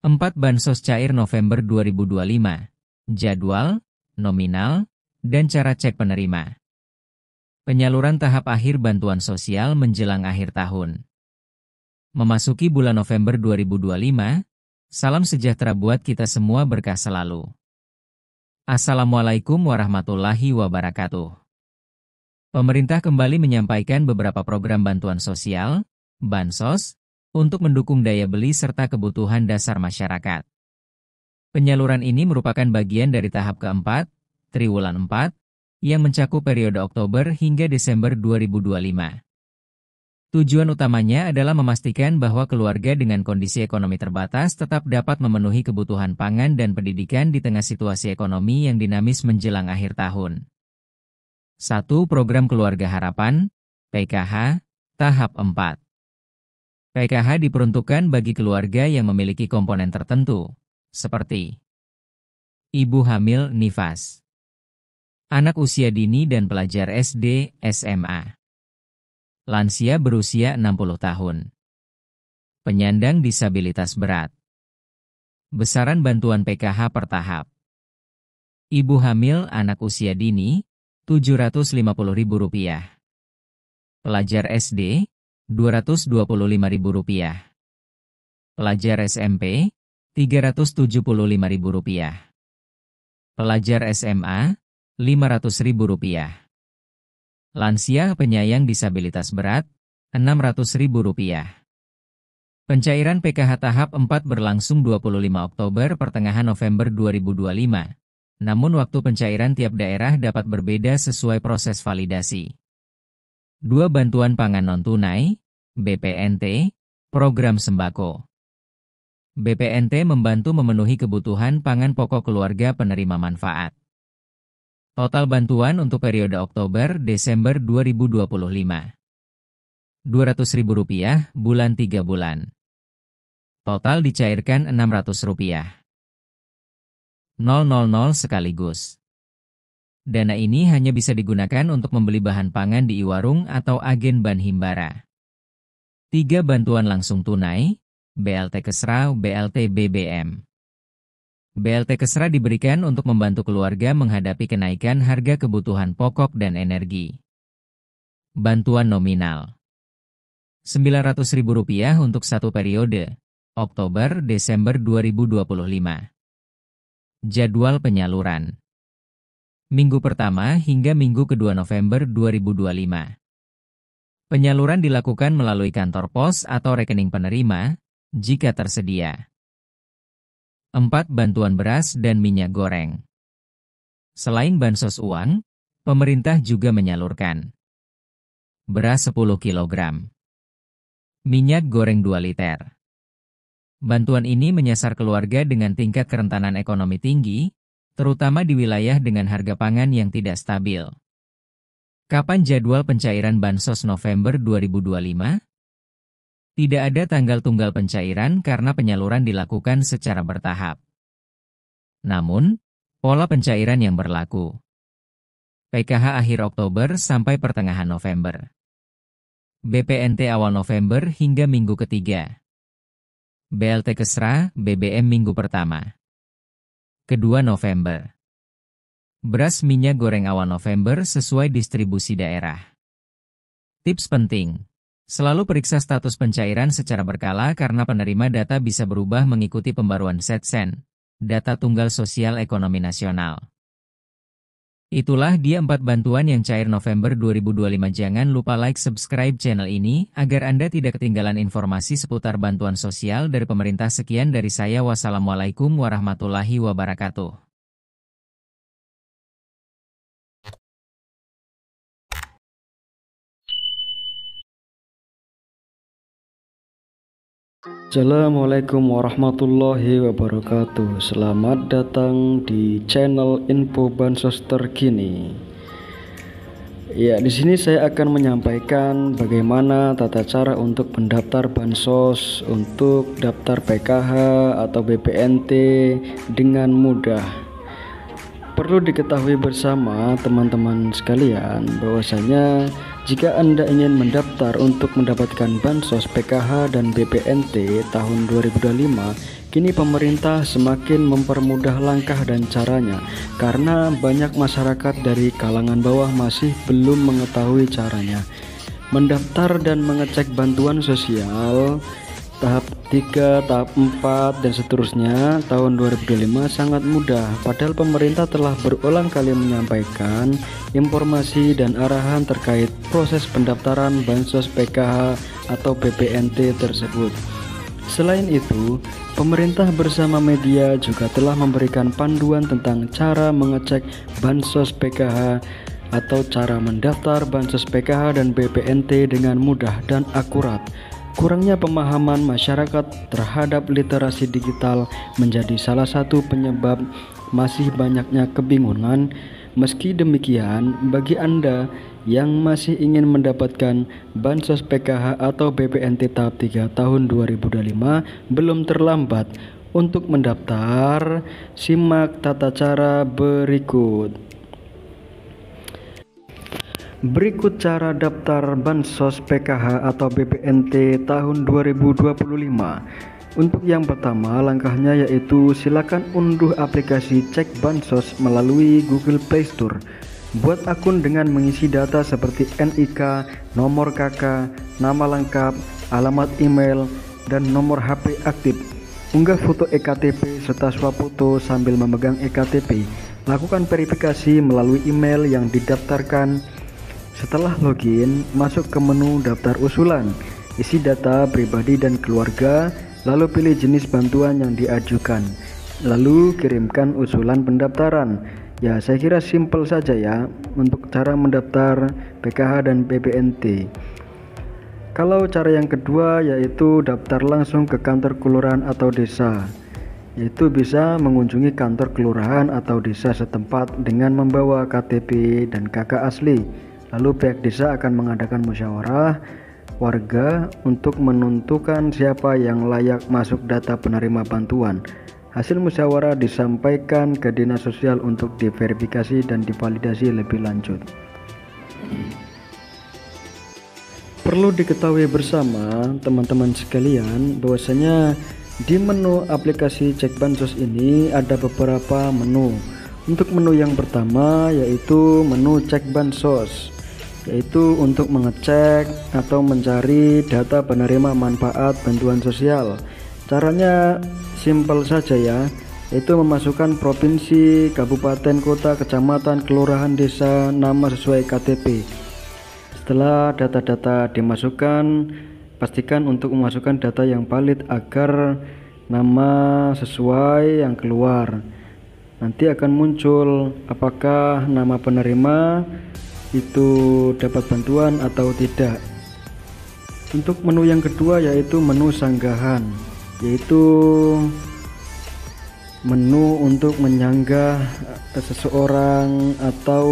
4 Bansos cair November 2025. Jadwal, nominal, dan cara cek penerima. Penyaluran tahap akhir bantuan sosial menjelang akhir tahun. Memasuki bulan November 2025, salam sejahtera buat kita semua, berkah selalu. Assalamualaikum warahmatullahi wabarakatuh. Pemerintah kembali menyampaikan beberapa program bantuan sosial, Bansos, untuk mendukung daya beli serta kebutuhan dasar masyarakat. Penyaluran ini merupakan bagian dari tahap keempat, Triwulan 4, yang mencakup periode Oktober hingga Desember 2025. Tujuan utamanya adalah memastikan bahwa keluarga dengan kondisi ekonomi terbatas tetap dapat memenuhi kebutuhan pangan dan pendidikan di tengah situasi ekonomi yang dinamis menjelang akhir tahun. 1. Program Keluarga Harapan, PKH, Tahap 4. PKH diperuntukkan bagi keluarga yang memiliki komponen tertentu, seperti ibu hamil nifas, anak usia dini dan pelajar SD, SMA, lansia berusia 60 tahun, penyandang disabilitas berat. Besaran bantuan PKH per tahap. Ibu hamil anak usia dini, Rp750.000. Pelajar SD, Rp225.000. Pelajar SMP, Rp375.000. Pelajar SMA, Rp500.000. Lansia penyayang disabilitas berat, Rp600.000. Pencairan PKH tahap 4 berlangsung 25 Oktober pertengahan November 2025. Namun waktu pencairan tiap daerah dapat berbeda sesuai proses validasi. 2. Bantuan pangan non-tunai, BPNT, program sembako. BPNT membantu memenuhi kebutuhan pangan pokok keluarga penerima manfaat. Total bantuan untuk periode Oktober-Desember 2025. Rp200.000, bulan 3 bulan. Total dicairkan Rp600. 000 sekaligus. Dana ini hanya bisa digunakan untuk membeli bahan pangan di warung atau agen Ban Himbara. 3. Bantuan langsung tunai, BLT Kesra, BLT BBM. BLT Kesra diberikan untuk membantu keluarga menghadapi kenaikan harga kebutuhan pokok dan energi. Bantuan nominal Rp900.000 untuk satu periode, Oktober-Desember 2025. Jadwal penyaluran Minggu pertama hingga minggu kedua November 2025. Penyaluran dilakukan melalui kantor pos atau rekening penerima, jika tersedia. 4. Bantuan beras dan minyak goreng. Selain bansos uang, pemerintah juga menyalurkan beras 10 kg, minyak goreng 2 liter. Bantuan ini menyasar keluarga dengan tingkat kerentanan ekonomi tinggi, terutama di wilayah dengan harga pangan yang tidak stabil. Kapan jadwal pencairan Bansos November 2025? Tidak ada tanggal tunggal pencairan karena penyaluran dilakukan secara bertahap. Namun, pola pencairan yang berlaku. PKH akhir Oktober sampai pertengahan November. BPNT awal November hingga minggu ketiga. BLT Kesra, BBM minggu pertama. Kedua November. Beras minyak goreng awal November sesuai distribusi daerah. Tips penting. Selalu periksa status pencairan secara berkala karena penerima data bisa berubah mengikuti pembaruan Setsen, data tunggal sosial ekonomi nasional. Itulah dia 4 bantuan yang cair November 2025. Jangan lupa like subscribe channel ini agar Anda tidak ketinggalan informasi seputar bantuan sosial dari pemerintah. Sekian dari saya, wassalamualaikum warahmatullahi wabarakatuh. Assalamualaikum warahmatullahi wabarakatuh. Selamat datang di channel info bansos terkini. Ya, di sini saya akan menyampaikan bagaimana tata cara untuk mendaftar bansos untuk daftar PKH atau BPNT dengan mudah. Perlu diketahui bersama teman-teman sekalian bahwasanya jika Anda ingin mendaftar untuk mendapatkan Bansos PKH dan BPNT tahun 2025, kini pemerintah semakin mempermudah langkah dan caranya karena banyak masyarakat dari kalangan bawah masih belum mengetahui caranya. Mendaftar dan mengecek bantuan sosial tahap 3, tahap 4, dan seterusnya tahun 2025 sangat mudah, padahal pemerintah telah berulang kali menyampaikan informasi dan arahan terkait proses pendaftaran Bansos PKH atau BPNT tersebut. Selain itu, pemerintah bersama media juga telah memberikan panduan tentang cara mengecek Bansos PKH atau cara mendaftar Bansos PKH dan BPNT dengan mudah dan akurat. Kurangnya pemahaman masyarakat terhadap literasi digital menjadi salah satu penyebab masih banyaknya kebingungan. Meski demikian, bagi Anda yang masih ingin mendapatkan Bansos PKH atau BPNT tahap 3 tahun 2025, belum terlambat untuk mendaftar. Simak tata cara berikut. Berikut cara daftar Bansos PKH atau BPNT tahun 2025. Untuk yang pertama, langkahnya yaitu silakan unduh aplikasi Cek Bansos melalui Google Play Store. Buat akun dengan mengisi data seperti NIK, nomor KK, nama lengkap, alamat email, dan nomor HP aktif. Unggah foto EKTP serta swafoto sambil memegang EKTP. Lakukan verifikasi melalui email yang didaftarkan. Setelah login, masuk ke menu daftar usulan, isi data pribadi dan keluarga, lalu pilih jenis bantuan yang diajukan, lalu kirimkan usulan pendaftaran. Ya, saya kira simpel saja ya untuk cara mendaftar PKH dan BPNT. Kalau cara yang kedua yaitu daftar langsung ke kantor kelurahan atau desa, yaitu bisa mengunjungi kantor kelurahan atau desa setempat dengan membawa KTP dan KK asli. Lalu pihak desa akan mengadakan musyawarah warga untuk menentukan siapa yang layak masuk data penerima bantuan. Hasil musyawarah disampaikan ke Dinas Sosial untuk diverifikasi dan divalidasi lebih lanjut. Perlu diketahui bersama teman-teman sekalian bahwasanya di menu aplikasi Cek Bansos ini ada beberapa menu. Untuk menu yang pertama yaitu menu Cek Bansos, yaitu untuk mengecek atau mencari data penerima manfaat bantuan sosial. Caranya simpel saja ya, yaitu memasukkan provinsi, kabupaten, kota, kecamatan, kelurahan, desa, nama sesuai KTP. Setelah data-data dimasukkan, pastikan untuk memasukkan data yang valid agar nama sesuai yang keluar. Nanti akan muncul apakah nama penerima itu dapat bantuan atau tidak. Untuk menu yang kedua yaitu menu sanggahan, yaitu menu untuk menyanggah seseorang atau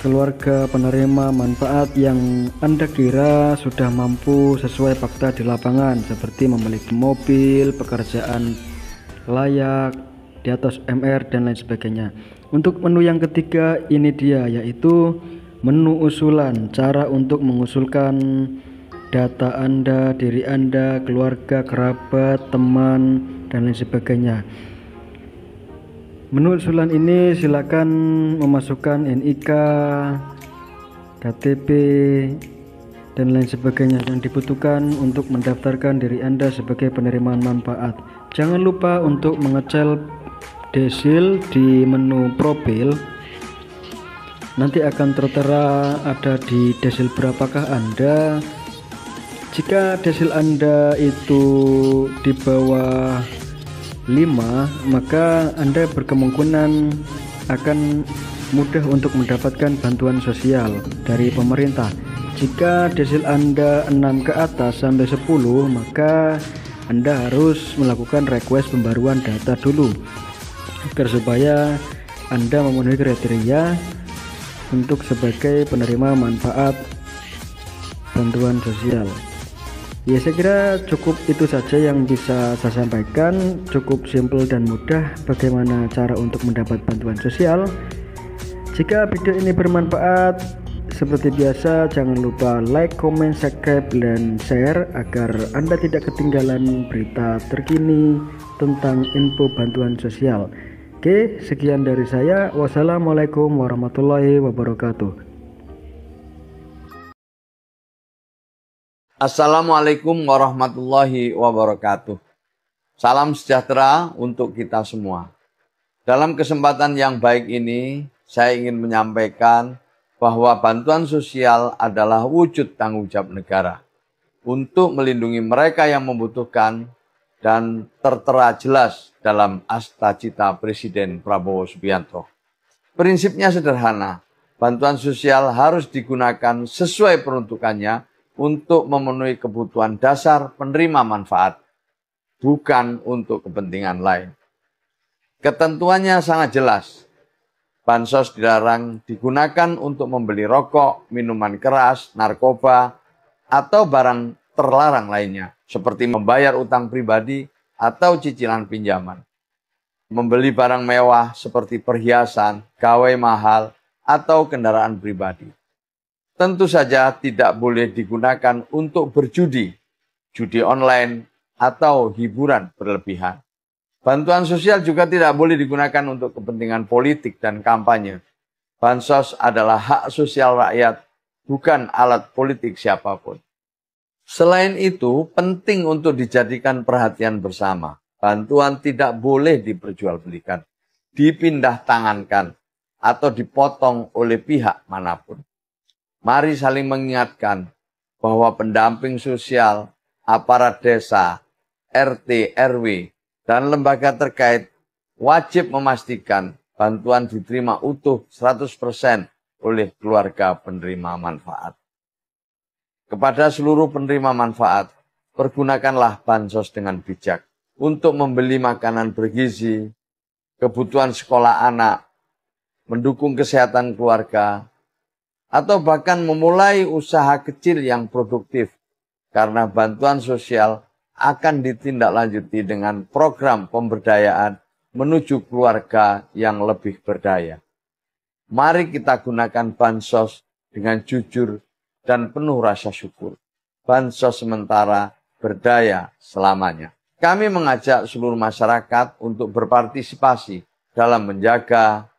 keluarga penerima manfaat yang Anda kira sudah mampu sesuai fakta di lapangan, seperti memiliki mobil, pekerjaan layak di atas UMR dan lain sebagainya. Untuk menu yang ketiga ini dia, yaitu menu usulan, cara untuk mengusulkan data Anda, diri Anda, keluarga, kerabat, teman, dan lain sebagainya. Menu usulan ini silakan memasukkan NIK, KTP, dan lain sebagainya yang dibutuhkan untuk mendaftarkan diri Anda sebagai penerima manfaat. Jangan lupa untuk mengecek desil di menu profil. Nanti akan tertera ada di desil berapakah Anda. Jika desil Anda itu di bawah 5, maka Anda berkemungkinan akan mudah untuk mendapatkan bantuan sosial dari pemerintah. Jika desil Anda 6 ke atas sampai 10, maka Anda harus melakukan request pembaruan data dulu agar supaya Anda memenuhi kriteria untuk sebagai penerima manfaat bantuan sosial. Ya, saya kira cukup itu saja yang bisa saya sampaikan. Cukup simpel dan mudah bagaimana cara untuk mendapat bantuan sosial. Jika video ini bermanfaat, seperti biasa jangan lupa like, comment, subscribe, dan share agar Anda tidak ketinggalan berita terkini tentang info bantuan sosial. Oke, sekian dari saya. Wassalamualaikum warahmatullahi wabarakatuh. Assalamualaikum warahmatullahi wabarakatuh. Salam sejahtera untuk kita semua. Dalam kesempatan yang baik ini, saya ingin menyampaikan bahwa bantuan sosial adalah wujud tanggung jawab negara untuk melindungi mereka yang membutuhkan dan tertera jelas dalam Asta Cita Presiden Prabowo Subianto. Prinsipnya sederhana, bantuan sosial harus digunakan sesuai peruntukannya untuk memenuhi kebutuhan dasar penerima manfaat, bukan untuk kepentingan lain. Ketentuannya sangat jelas. Bansos dilarang digunakan untuk membeli rokok, minuman keras, narkoba, atau barang terlarang lainnya, seperti membayar utang pribadi atau cicilan pinjaman. Membeli barang mewah seperti perhiasan, gawai mahal, atau kendaraan pribadi. Tentu saja tidak boleh digunakan untuk berjudi, judi online, atau hiburan berlebihan. Bantuan sosial juga tidak boleh digunakan untuk kepentingan politik dan kampanye. Bansos adalah hak sosial rakyat, bukan alat politik siapapun. Selain itu, penting untuk dijadikan perhatian bersama. Bantuan tidak boleh diperjualbelikan, dipindah tangankan, atau dipotong oleh pihak manapun. Mari saling mengingatkan bahwa pendamping sosial, aparat desa, RT, RW, dan lembaga terkait wajib memastikan bantuan diterima utuh 100% oleh keluarga penerima manfaat. Kepada seluruh penerima manfaat, pergunakanlah bansos dengan bijak untuk membeli makanan bergizi, kebutuhan sekolah anak, mendukung kesehatan keluarga, atau bahkan memulai usaha kecil yang produktif, karena bantuan sosial akan ditindaklanjuti dengan program pemberdayaan menuju keluarga yang lebih berdaya. Mari kita gunakan bansos dengan jujur dan penuh rasa syukur. Bansos sementara, berdaya selamanya. Kami mengajak seluruh masyarakat untuk berpartisipasi dalam menjaga,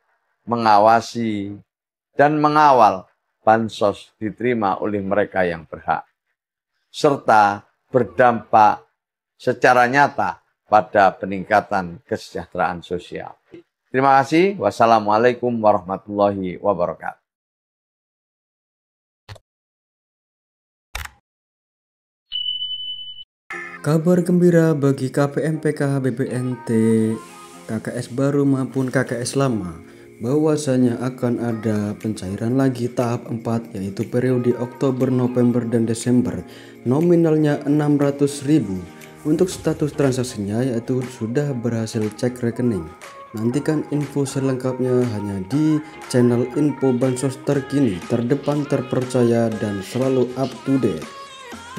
mengawasi, dan mengawal bansos diterima oleh mereka yang berhak, serta berdampak secara nyata pada peningkatan kesejahteraan sosial. Terima kasih. Wassalamualaikum warahmatullahi wabarakatuh. Kabar gembira bagi KPM PKH BPNT, KKS baru maupun KKS lama, bahwasanya akan ada pencairan lagi tahap 4, yaitu periode Oktober, November, dan Desember. Nominalnya 600.000. Untuk status transaksinya yaitu sudah berhasil cek rekening. Nantikan info selengkapnya hanya di channel info bansos terkini, terdepan, terpercaya, dan selalu up to date.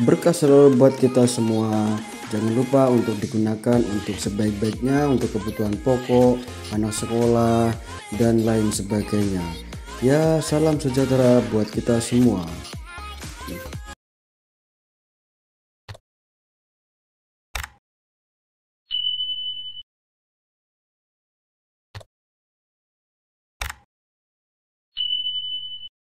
Berkah selalu buat kita semua. Jangan lupa untuk digunakan untuk sebaik-baiknya, untuk kebutuhan pokok, anak sekolah, dan lain sebagainya. Ya, salam sejahtera buat kita semua.